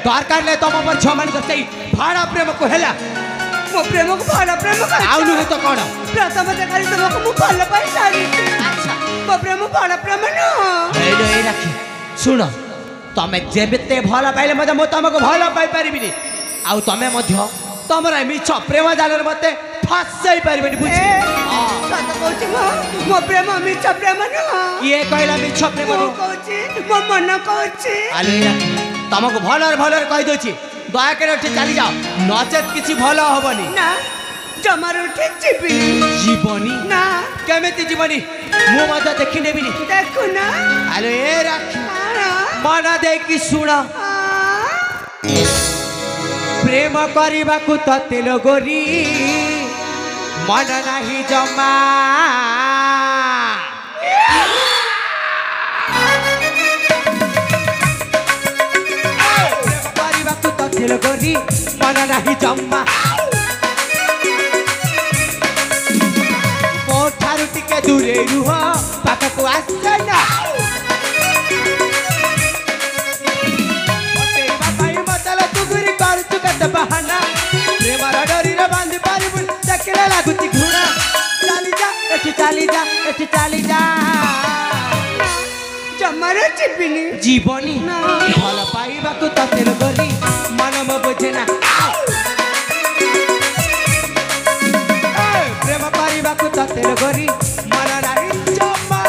दरकार ले तुम पर छ मान सच्चाई भाड़ा प्रेम को हेला मो प्रेम को भाड़ा प्रेम कर आउ नुहे तो कौन प्रथम देखा तुमको मु भल पाई सारी अच्छा मो प्रेम भाड़ा प्रेम न ए राखी सुन तमे जेबते भल पाइले मते मो तुमको भल पाई परिबिनी आउ तमे मध्य तमरा मिछ प्रेम जालर मते फसई परिबिनी बुझी सत कहूची मो प्रेम मिछ प्रेम न ये कहला मिछ प्रेम मो कहूची मो मन कहूची आले राखी तुमको भलर कहि दोची दया करे उठी चली जाओ नचेत किसी भल हबनी ना जमार उठी जीवनी ना केमिति जीवनी मु मत देखि नेबिनी देखु ना आले ए राखी मन देखि सुन प्रेम करबा को तेल गोरी मन नाही जमा प्रेम करबा को तेल गोरी मन नाही जमा मोठारु टिके दूरे रुह पाखको आसना बहाना प्रेमर डरी रे बांधी पारिबु देखले लागुती घुणा चली जा जमार चिपिनी जीवनी भल पाइबा को ततेल गरी मन म बुझे ना प्रेम पाइबा को ततेल गरी मन नाही जमा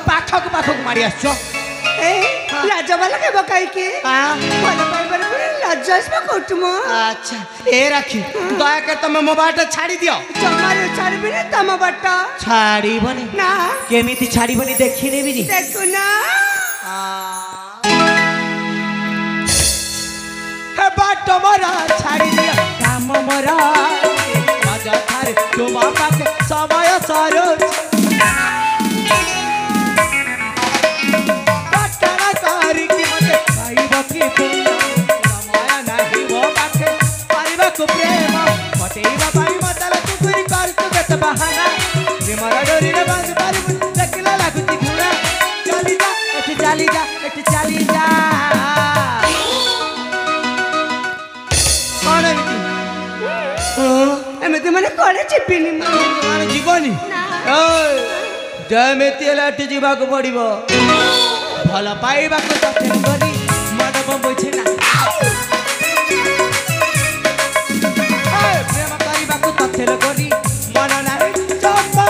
पाखक मारी आछो लाज वाला के बकाई के भल पाई पर लाजस में कोटम अच्छा ए राखी दया कर तुम मो बाट छाड़ी दियो जमार छाड़ी बिना तम बाट छाड़ी बनी ना केमिति छाड़ी बनी देखि नेबी नी देखु ना हे बाट मोरा छाड़ी दियो काम मोरा मजा थारे तो बापा के समय सारो माया नहीं वो पाखे पारिबा को प्रेम पटेबा पाई मतल तू गुरी कर तू गत बहाना प्रेमर डोरी रे बांध पारिबु देखला लागुती घुणा चली जा कोन एमते माने कोने चिपिनी माने जीवनी ओय जेमेति लाठी जीवा को पड़िबो भल पाइबा को ततेल गरी मन म बुझे ना प्रेम करबा को ततेल गरी मन नाही जमा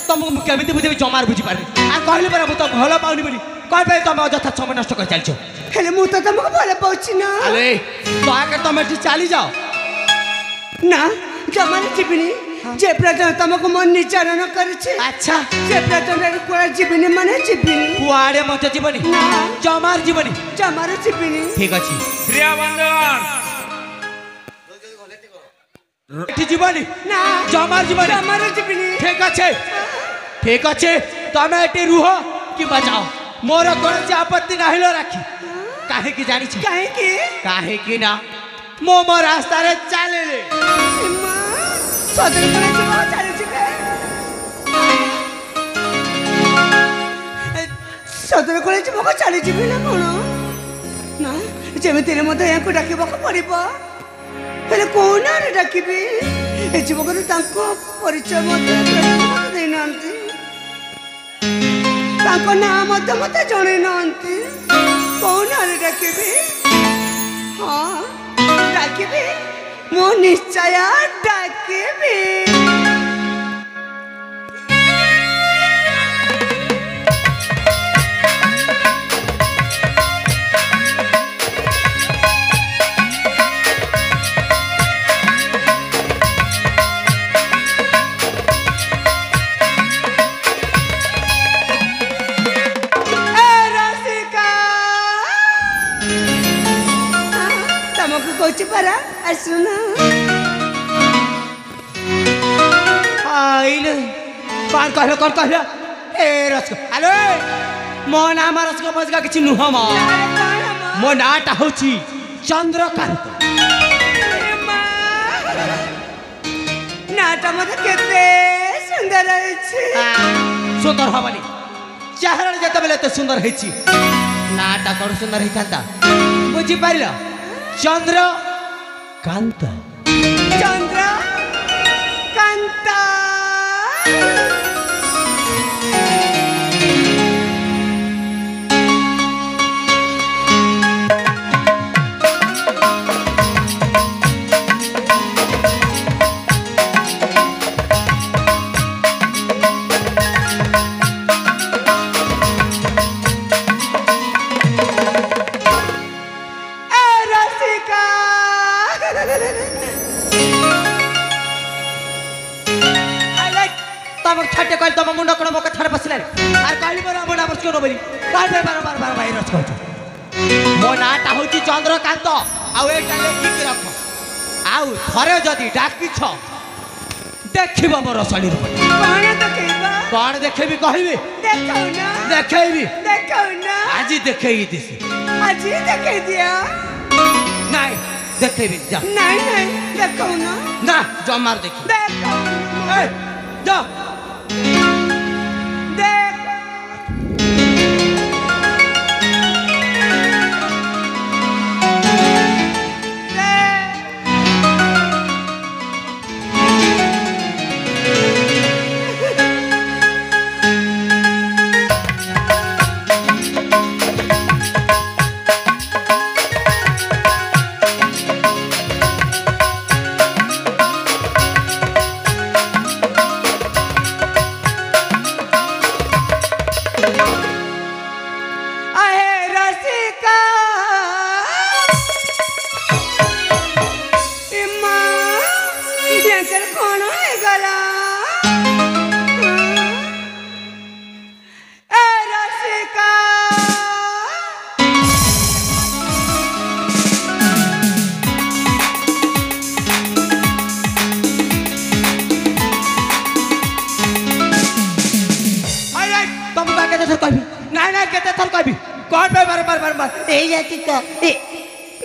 तुमको केमिति बुझेबी जमार बुझी पारे आ कहले पर तो भल पाउनी बोली कह पे तुम अजथा समय नष्ट कर चलछो हेले मु तो तुमको भल पाउछि ना अरे तो आके तुम एठी चली जाओ ना जमार चिपिनी जे प्रजन तुमको मन निचारण करछि अच्छा जे प्रजन कोरा जीवनी माने जीवनी कुआड़े मत जीवनी ना जमार जीवनी जमार जीवनी ठीक अछि प्रिय बंधुगण एठी जीवनी ना जमार जीवनी जमार जीवनी ठीक अछि ठीक अच्छे तमें ये रुह कि बचाओ मोर कौन सी आपत्ति ना राखी काहे की जानी काहे की ना मो मो रास्ता रे चले ले सदर करे जीव चली जिबे सदर करे जीव को चली जिबे ना कोन ना जेमिति रे मते याको डाकिबो को पड़िबो हेले कोन रे डाकिबी ए जीव को तांको परिचय मते दे नांती तांको नाम मते जणे नांती कौन आरे डाकिबी हाँ डाकिबी मो निश्चय डाकिबी कोची परा असुना आइले कौन कहलो ए रसको हेलो मो नाम रसको बजगा किछि नुह मो नाटा होछि चंद्रकांत नाटा मते केते सुंदर अछि सुंदर हबनी चेहरा जते बेले तो सुंदर हेछि नाटा कोन सुंदर हेतांता बुझी पारिलो चंद्रकांत छटे कल तम मुंड कोन मके छड़ बसले आर कहली बरा बड़ा बस कोन बली बार बार भाई रस कहत मो नाटा होची चंद्रकांत आ एटा लेखि के रख आउ थरे जदी डाकी छ देखिबो मोर शरीर पर कोन देखेबी कहबी देखेबी आज देखेई दिस आज देखे दिया नहीं देखेबी जा नहीं देखौ ना जो मार देखी देखौ ए जा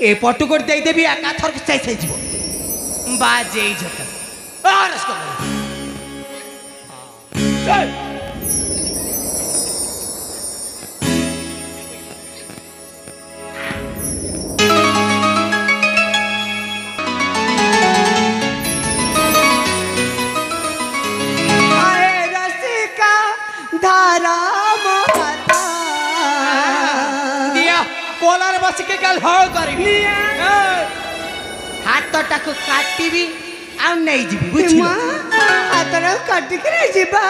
ए पटुकोट दे देबी एका थर से सही जीवो बाजे जत और इसको चल आए रसिका धारा मोहता दिया कोलार बस के गल हो करी हाथ टाको काटिबी आ नहीं जीबी बुझी हाथटा काटी के नहीं जीबा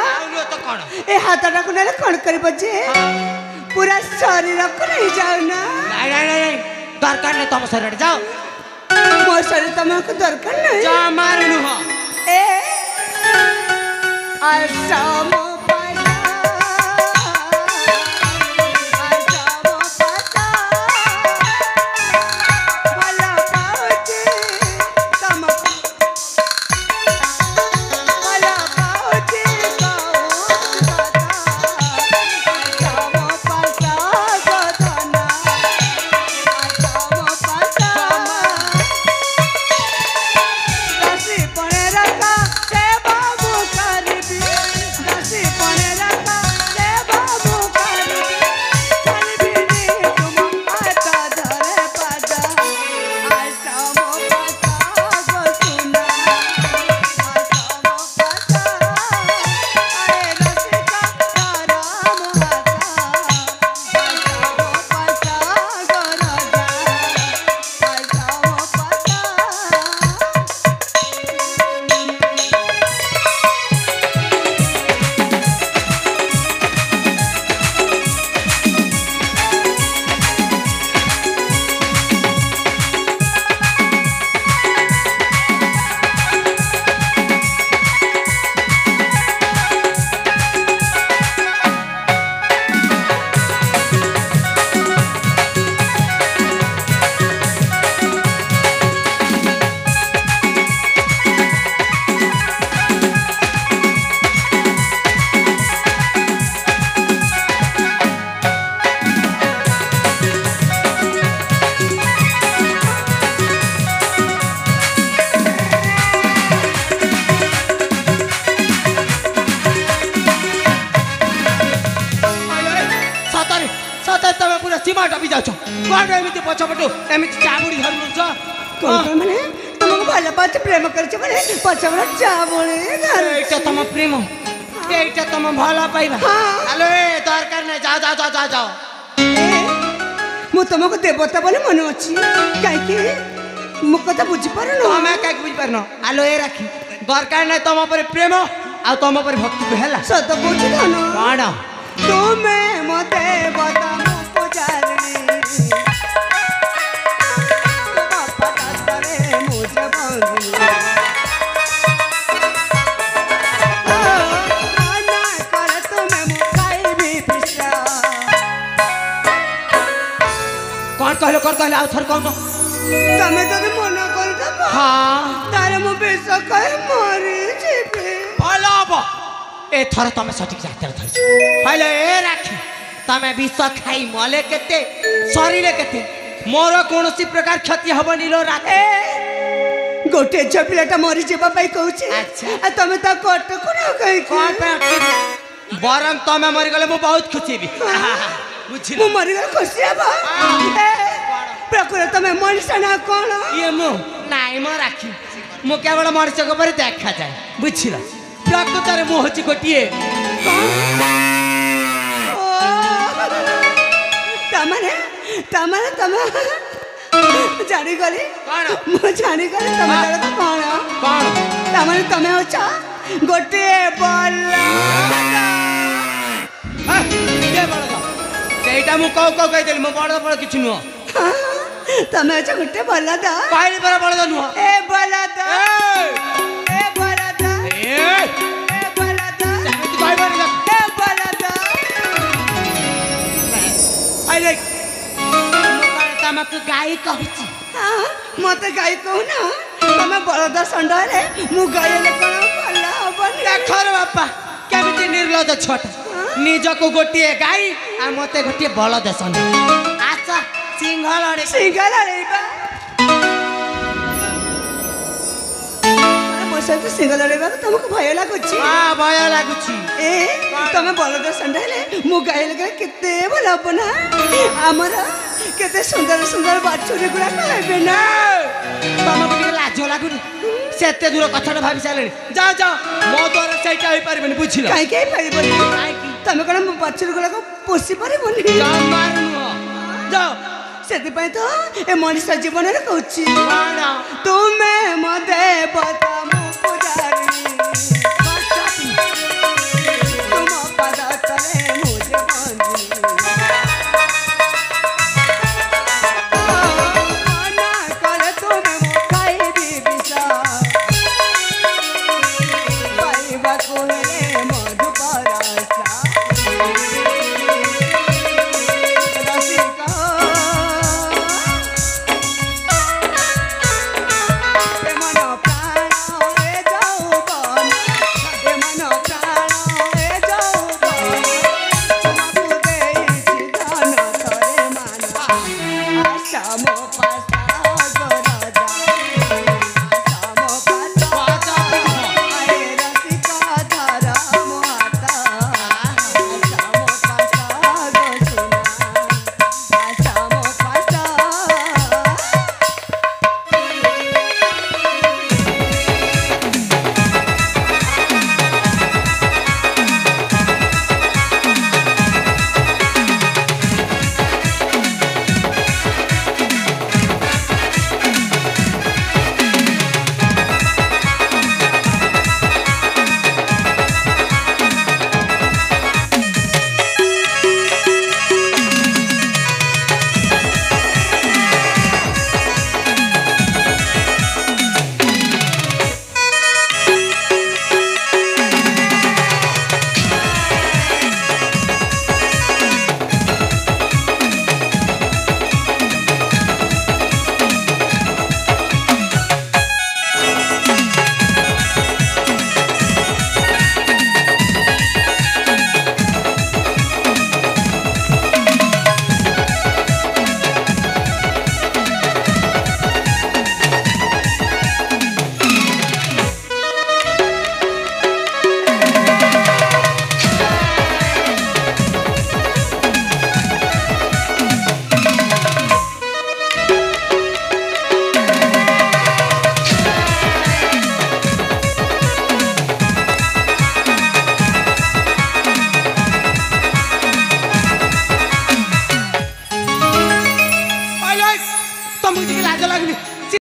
तो कोन ए हाथटा को नेले कोन करबो जे पूरा शरीर को नहीं जाऊ ना नहीं दरकार नहीं तुम शरीर जाओ मोर शरीर तुमको दरकार नहीं जा मारनु हो ए आसामो ସୀମା ଟପି ଯାଉଛ କଣ ଏମିତି ପଛପଟୁ ଏମିତି ଚାବୁଡ଼ି ଧରି ନେଉଛ କଣ ମାନେ ତମକୁ ଭଲ ପାଉଛି ପ୍ରେମ କରିଛ ମାନେ ପଛପଟ ଚାବୁଳି এইটা ତମ ପ୍ରେମ এইটা ତମ ଭଲ ପାଇବା ଆଲୋ ଏ ଦରକାର ନାହିଁ ଯାଅ ଯାଅ ଯାଅ ଯାଅ ଯାଅ ମୁଁ ତମକୁ ଦେବତା ବୋଲି ମନେ ଅଛି କାହିଁକି ମୋ କଥା ବୁଝିପାରୁନ ତମେ କାହିଁକି ବୁଝିପାରୁନ ଆଲୋ ଏ ରାକ୍ଷୀ ଦରକାର ନାହିଁ ତମ ଉପରେ ପ୍ରେମ ଆଉ ତମ ଉପରେ ଭକ୍ତିକୁ ହେଲା ସତ କହୁଛି ଧନ କଣ ତୁମେ ମୋ ଦେବତା ମୋ ପୂଜାରିଣୀ ବାପା ଦାସରେ ମୁଁ ଜବଙ୍ଗୀ ମନା କର ତୁମେ ମୁଁ ଖାଇବି ବିଷ କଣ କହିଲ ଆଉ ଥରେ କହୁନ ତମେ ଯଦି ମନା କରିଦେବ ହଁ ତାହେଲେ ମୁଁ ବିଷ ଖାଇ ମରିଯିବି ଭଲ ହବ ଏଥର ତମେ ସଠିକ ଯାତ୍ରା ଧରିଛ କହିଲେ ଏ ରାକ୍ଷୀ ତମେ ବିଷ ଖାଇ ମଲେ କେତେ ଶରୀରେ କେତେ ମୋର କୌଣସି ପ୍ରକାର କ୍ଷତି ହବନି ଲୋ ରାକ୍ଷୀ ଗୋଟେ ଝିଅ ପିଲାଟା ମରିଯିବା ପାଇଁ କହୁଛି ଆଚ୍ଛା। ଆଉ ତମେ ତାକୁ ଅଟକୁନ କାହିଁକି କଣ ପାଇଁ ଅଟକେଇବି? ବରଂ ତମେ ମରିଗଲେ ମୁଁ ବହୁତ ଖୁସି ହେବି ବୁଝିଲ ମୁଁ ମରିଗଲେ ଖୁସି ହବ ପ୍ରକୃତ ତମେ ମଣିଷ ନା କଣ ଇଏ ମୁଁ ନାଇଁ ମୋ ରାକ୍ଷୀ ମୁଁ କେବଳ ମଣିଷଙ୍କ ପରି ଦେଖାଯାଏ ବୁଝିଲ ପ୍ରକୃତରେ ମୁଁ ହଉଛି ଗୋଟିଏ ତାମାନେ ତାମାନେ ତମେ ଜାଣିଗଲି କଣ ମୁଁ ଜାଣିଗଲି ତମେ ଜଣକ କଣ କଣ ତାମାନେ ତମେ ହଉଛ ଗୋଟିଏ ବଲଦ ସେଇଟା ମୁଁ କଉ କହିଦେଲି ମୁଁ ବଳଦ ବଳ କିଛି ନୁହଁ ତମେ ହଉଛ ଗୋଟେ ବଲଦ କହିଲି ପରା ବଳଦ ନୁହଁ ଏ ବଲଦ ଏ ବଲଦ ଏ ବଲଦ ସେମିତି କହିବନି ଏ ବଲଦ ତମକୁ ଗାଈ କହୁଛି ମତେ ଗାଈ କହୁନ ତମେ ବଳଦ ଷଣ୍ଢ ହେଲେ ମୁଁ ଗାଈ ହେଲେ କଣ ଭଲ ହବନି ଦେଖର ବାପା କେମିତି ନିର୍ଲଜ ଛୁଆଟା ନିଜକୁ ଗୋଟିଏ ଗାଈ ଆଉ ମତେ ଗୋଟିଏ ବଳଦ ଷଣ୍ଢ ଆସ ସିଂହଳରେ ସିଂହ ଲଢ଼େଇବା ମୋ ସହିତ ସିଂହ ଲଢ଼େଇବାକୁ ତମକୁ ଭୟ ଲାଗୁଛି ଭୟ ଲାଗୁଛି ଏ ତମେ ବଳଦ ଷଣ୍ଢ ହେଲେ ମୁଁ ଗାଈ ହେଲେ କେତେ ଭଲ ହବ ନା ଆମର କେତେ ସୁନ୍ଦର ସୁନ୍ଦର ବାଛୁରୀ ଗୁଡାକ ହେବେ ନା ତମକୁ ଟିକେ ଲାଜ ଲାଗୁନି ସେତେ ଦୂର କଥାଟା ଭାବି ସାରିଲେଣି ଯାଅ ଯାଅ ମୋ ଦ୍ୱାରା ସେଇଟା ହେଇପାରିବନି ବୁଝିଲ କାହିଁକି ହେଇପାରିବନି କାହିଁକି ତମେ କଣ ବାଛୁରୀ ଗୁଡାକ ପୋଷି ପାରିବନି ଜମାରୁ ନୁହଁ ଯାଅ ସେଥିପାଇଁ ତ ଏ ମଣିଷ ଜୀବନରେ କହୁଛି କଣ ତୁମେ ମୋ ଦେବତା